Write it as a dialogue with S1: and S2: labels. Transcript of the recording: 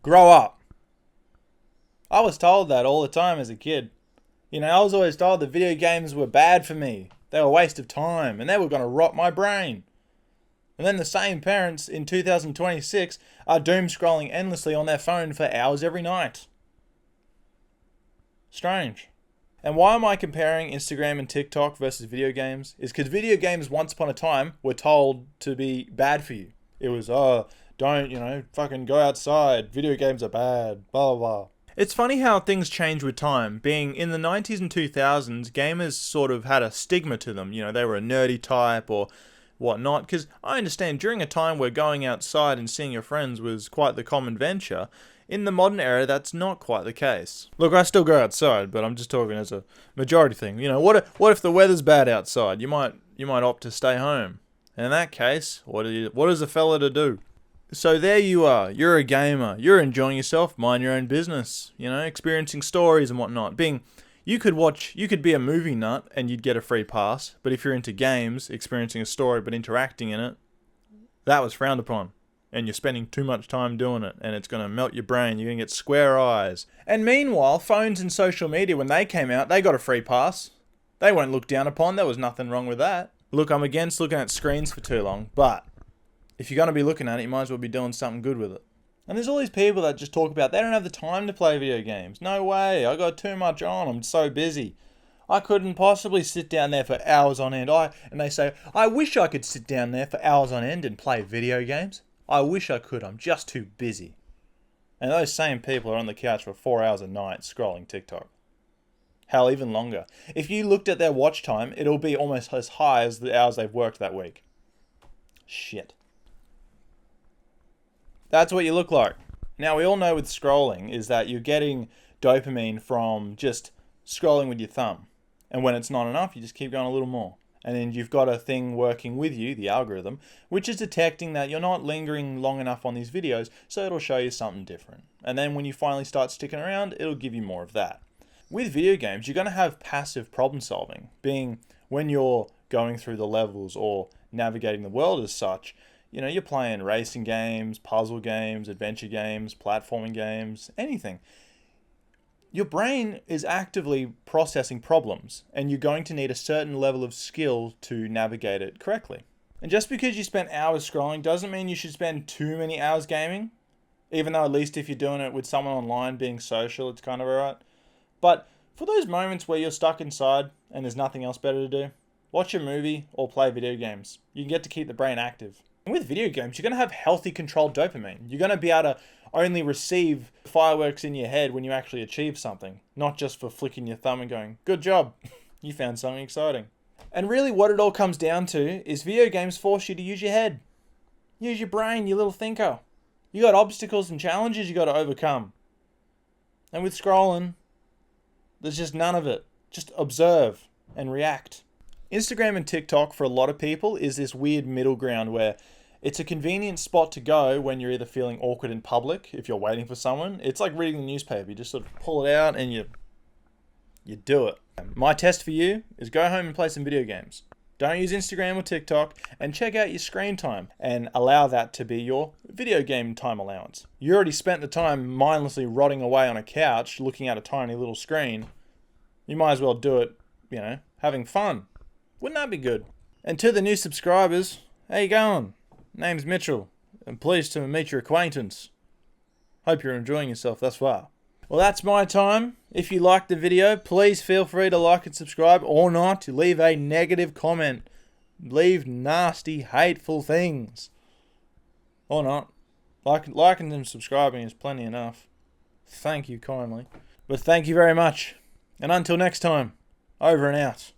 S1: Grow up. I was told that all the time as a kid. I was always told that video games were bad for me. They were a waste of time and they were going to rot my brain. And then the same parents in 2026 are doom scrolling endlessly on their phone for hours every night. Strange. And why am I comparing Instagram and TikTok versus video games? Is because video games once upon a time were told to be bad for you. It was, don't, fucking go outside. Video games are bad. Blah, blah, blah. It's funny how things change with time. Being in the 90s and 2000s, gamers sort of had a stigma to them. They were a nerdy type or whatnot. Because I understand during a time where going outside and seeing your friends was quite the common venture, in the modern era, that's not quite the case. Look, I still go outside, but I'm just talking as a majority thing. What if the weather's bad outside? You might opt to stay home. And in that case, what is a fella to do? So there you are. You're a gamer. You're enjoying yourself. Mind your own business. Experiencing stories and whatnot. You could be a movie nut and you'd get a free pass. But if you're into games, experiencing a story but interacting in it, that was frowned upon. And you're spending too much time doing it, and it's going to melt your brain. You're going to get square eyes. And meanwhile, phones and social media, when they came out, they got a free pass. They weren't looked down upon. There was nothing wrong with that. Look, I'm against looking at screens for too long, but if you're going to be looking at it, you might as well be doing something good with it. And there's all these people that just talk about they don't have the time to play video games. No way. I got too much on. I'm so busy. I couldn't possibly sit down there for hours on end. And they say, I wish I could sit down there for hours on end and play video games. I wish I could. I'm just too busy. And those same people are on the couch for 4 hours a night scrolling TikTok. Hell, even longer. If you looked at their watch time, it'll be almost as high as the hours they've worked that week. Shit. That's what you look like. Now, we all know with scrolling is that you're getting dopamine from just scrolling with your thumb. And when it's not enough, you just keep going a little more. And then you've got a thing working with you, the algorithm, which is detecting that you're not lingering long enough on these videos, so it'll show you something different. And then when you finally start sticking around, it'll give you more of that. With video games, you're going to have passive problem solving, being when you're going through the levels or navigating the world as such. You're playing racing games, puzzle games, adventure games, platforming games, anything. Your brain is actively processing problems, and you're going to need a certain level of skill to navigate it correctly. And just because you spent hours scrolling doesn't mean you should spend too many hours gaming, even though at least if you're doing it with someone online, being social, it's kind of alright. But for those moments where you're stuck inside and there's nothing else better to do, watch a movie or play video games. You can get to keep the brain active. And with video games, you're going to have healthy controlled dopamine. You're going to be able to only receive fireworks in your head when you actually achieve something, not just for flicking your thumb and going, good job, you found something exciting. And really what it all comes down to is video games force you to use your head. Use your brain, you little thinker. You got obstacles and challenges you got to overcome. And with scrolling, there's just none of it. Just observe and react. Instagram and TikTok for a lot of people is this weird middle ground where it's a convenient spot to go when you're either feeling awkward in public, if you're waiting for someone. It's like reading the newspaper. You just sort of pull it out and you do it. My test for you is go home and play some video games. Don't use Instagram or TikTok, and check out your screen time and allow that to be your video game time allowance. You already spent the time mindlessly rotting away on a couch looking at a tiny little screen. You might as well do it, having fun. Wouldn't that be good? And to the new subscribers, how you going? Name's Mitchell. I'm pleased to meet your acquaintance. Hope you're enjoying yourself thus far. Well, that's my time. If you liked the video, please feel free to like and subscribe, or not. Leave a negative comment. Leave nasty, hateful things. Or not. Liking and subscribing is plenty enough. Thank you kindly. But thank you very much. And until next time, over and out.